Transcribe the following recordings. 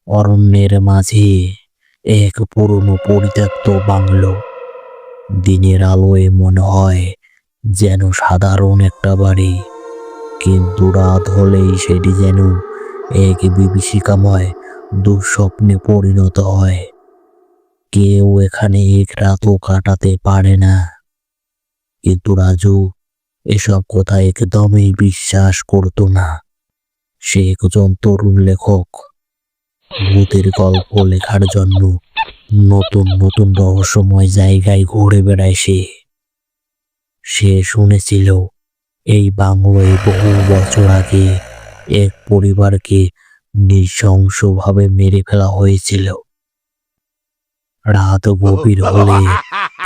অরণ্যের মাঝে এক পুরনো পরিত্যক্ত বাংলো। দিনের আলোয় মনে হয় যেন সাধারণ একটা বাড়ি, কিন্তু রাত হলেই সেটি যেন এক বিভীষিকাময় দুঃস্বপ্নে পরিণত হয়। কেউ এখানে এক রাতও কাটাতে পারে না। কিন্তু রাজু এসব কথা একদমই বিশ্বাস করত না। সে একজন তরুণ লেখক, ভূতের গল্প লেখার জন্য নতুন নতুন রহস্যময় জায়গায় ঘুরে বেড়ায়। সে শুনেছিল এই বাংলোয় বহু বছর আগে এক পরিবারকে নৃশংসভাবে মেরে ফেলা হয়েছিল। রাত গভীর হলে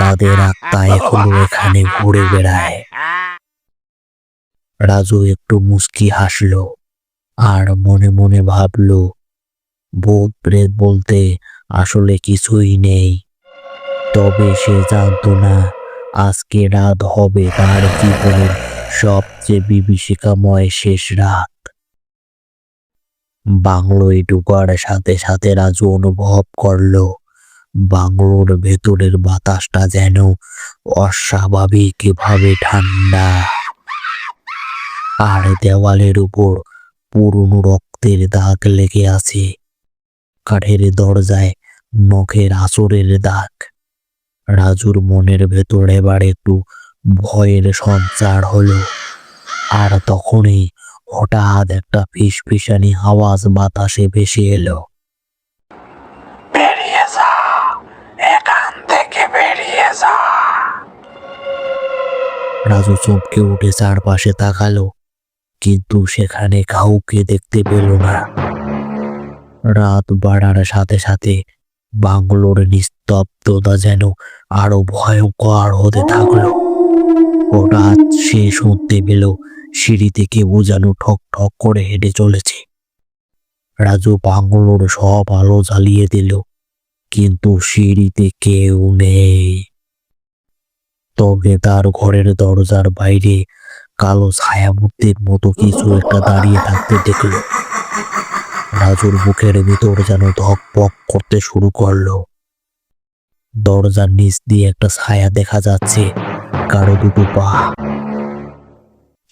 তাদের আত্মা এখনো এখানে ঘুরে বেড়ায়। রাজু একটু মুচকি হাসল আর মনে মনে ভাবল, ভূত প্রেত বলতে আসলে কিছুই নেই। তবে সে জানতো না আজকে রাত হবে তার জীবনের সবচেয়ে বিভীষিকাময় শেষ রাত। বাংলোয় ঢোকার সাথে সাথে রাজু অনুভব করলো বাংলোর ভেতরের বাতাসটা যেন অস্বাভাবিকভাবে ঠান্ডা। আর দেওয়ালের উপর পুরনো রক্তের দাগ লেগে আছে। কাঠের দরজায় নখের আঁচড়ের দাগ। রাজুর মনের ভেতর এবার একটু ভয়ের সঞ্চার হলো। আর তখনই হঠাৎ একটা ফিসফিসানি আওয়াজ বাতাসে ভেসে এলো, বেরিয়ে যা, এখান থেকে বেরিয়ে যা। রাজু চমকে উঠে চারপাশে তাকালো, কিন্তু সেখানে কাউকে দেখতে পেল না। রাত বাড়ার সাথে সাথে বাংলোর নিস্তব্ধতা যেন আরো ভয়ঙ্কর হতে থাকলো। হঠাৎ সে শুনতে পেল সিঁড়ি থেকে উজানু ঠক ঠক করে হেঁটে চলেছে। রাজু বাংলোর সব আলো জ্বালিয়ে দিল, কিন্তু সিঁড়িতে কেউ নেই। তবে তার ঘরের দরজার বাইরে কালো ছায়ামূর্তির মতো কিছু একটা দাঁড়িয়ে থাকতে দেখল। রাজুর বুকের ভিতর যেন ধকপক করতে শুরু করলো। দরজার নিচ দিয়ে একটা ছায়া দেখা যাচ্ছে, কারো দুটো পা।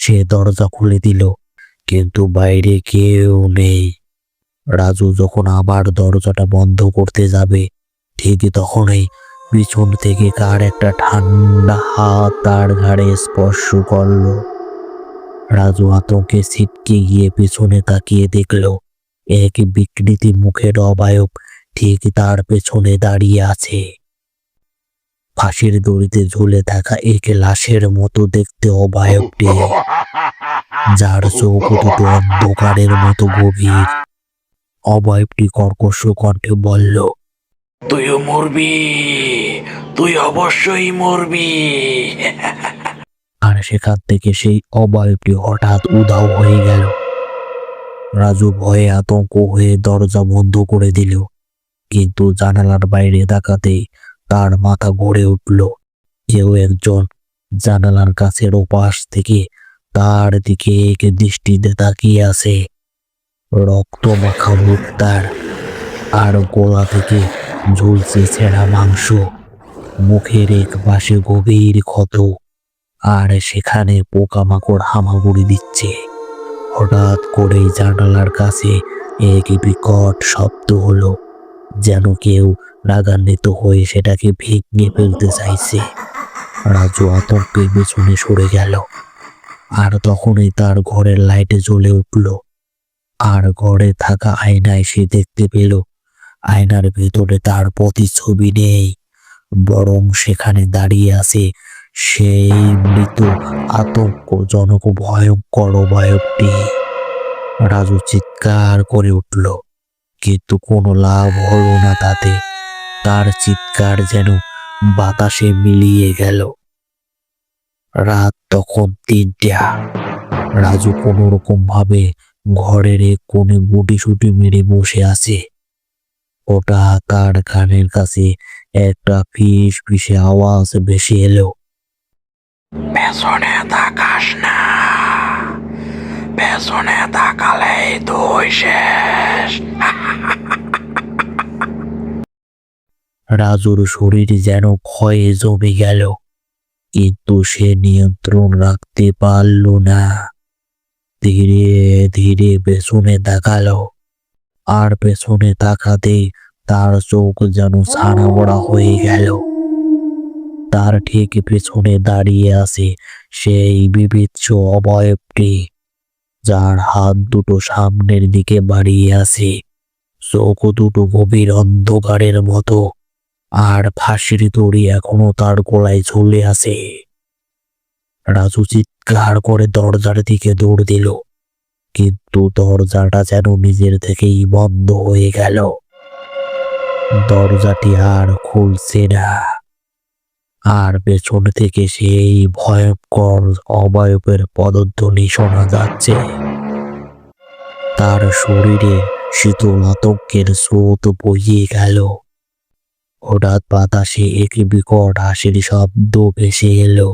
সে দরজা খুলে দিল, কিন্তু বাইরে কেউ নেই। রাজু যখন আবার দরজাটা বন্ধ করতে যাবে, ঠিক তখনই পিছন থেকে কার একটা ঠান্ডা হাত তার ঘাড়ে স্পর্শ করলো। রাজু আতঙ্কে ছিটকে গিয়ে পিছনে তাকিয়ে দেখল এক বিকৃতি মুখের অবয়ব ঠিক তার পেছনে দাঁড়িয়ে আছে। ফাঁসির দড়িতে ঝুলে থাকা এক লাশের মতো দেখতে অবয়বটি, যার চোখ দুটো অন্ধকারের মতো গভীর। অবয়বটি কর্কশ কণ্ঠে বলল, তুইও মরবি, তুই অবশ্যই মরবি। আর সেখান থেকে সেই অবয়বটি হঠাৎ উধাও হয়ে গেল। রাজু ভয়ে আতঙ্ক হয়ে দরজা বন্ধ করে দিল, কিন্তু জানালার বাইরে তাকাতেই তার মাথা ঘুরে উঠল। কেউ একজন জানালার কাছের ওপাশ থেকে তার দিকে এক দৃষ্টিতে তাকিয়ে আছে। রক্ত মাখা মুখ তার, আর গলা থেকে ঝুলছে ছেঁড়া মাংস। মুখের এক পাশে গভীর ক্ষত, আর সেখানে পোকামাকড় হামাগুড়ি দিচ্ছে। হঠাৎ করেই জানালার কাছে এক বিকট শব্দ হলো, যেন কেউ রাগান্বিত হয়ে সেটাকে ভেঙে ফেলতে চাইছে। রাজু আতঙ্কে পেছনে সরে গেল, আর তখনই তার ঘরের লাইটে জ্বলে উঠল। আর ঘরে থাকা আয়নায় সে দেখতে পেল আয়নার ভেতরে তার প্রতিচ্ছবি নেই, বরং সেখানে দাঁড়িয়ে আছে সেই মৃত আতঙ্কজনক ভয়ঙ্কর অবয়বটি। রাজু চিৎকার করে উঠল, কিন্তু কোনো লাভ হলো না তাতে। তার চিৎকার যেন বাতাসে মিলিয়ে গেল। রাত তখন 3টা। রাজু কোনো রকম ভাবে ঘরের এক কোণে গুটিসুটি মেরে বসে আছে। ওটা তার কানের কাছে একটা ফিস ফিসে আওয়াজ ভেসে এলো, পেছনে তাকাস না, পেছনে তাকালেই তুই শেষ। রাজুর শরীর যেন ক্ষয়ে জমে গেল, কিন্তু সে নিয়ন্ত্রণ রাখতে পারল না। ধীরে ধীরে পেছনে তাকালো, আর পেছনে তাকাতেই তার চোখ যেন ছানা বড়া হয়ে গেল। তার ঠিক পেছনে দাঁড়িয়ে আছে সেই বিভৎস অবয়বটি, যার হাত দুটো সামনের দিকে বাড়িয়ে আছে, চোখ দুটো গভীর অন্ধকারের মতো, আর ফাঁসির দড়ি এখনো তার গলায় ঝুলে আছে। রাজু চিৎকার করে দরজার দিকে দৌড় দিল, কিন্তু দরজাটা যেন নিজের থেকেই বন্ধ হয়ে গেল। দরজাটি আর খুলছে না, আর পেছন থেকে সেই ভয়ঙ্কর অবয়বের পদধ্বনি শোনা যাচ্ছে। তার শরীরে শীতল আতঙ্কের স্রোত বইয়ে গেল। হঠাৎ বাতাসে এক বিকট হাসির শব্দ ভেসে এলো।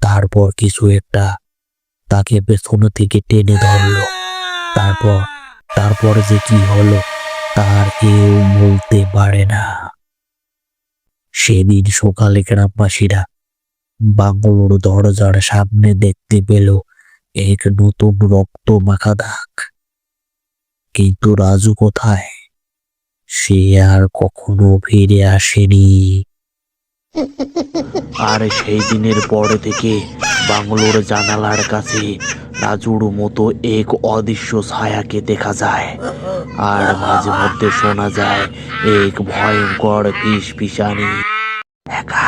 তারপর কিছু একটা তাকে পেছন থেকে টেনে ধরলো। তারপর তারপর যে কি হলো তার কেউ বলতে পারে না। সেদিন সকালে গ্রামবাসীরা বাংলোর দরজার সামনে দেখতে পেল এক নতুন রক্ত মাখা দাগ। কিন্তু রাজু কোথায়? সে আর কখনো ফিরে আসেনি। আর সেই দিনের পর থেকে বাংলোর জানালার কাছে রাজুর মতো এক অদৃশ্য ছায়াকে দেখা যায়, আর মাঝে মধ্যে শোনা যায় এক ভয়ঙ্কর ফিসফিসানি। একা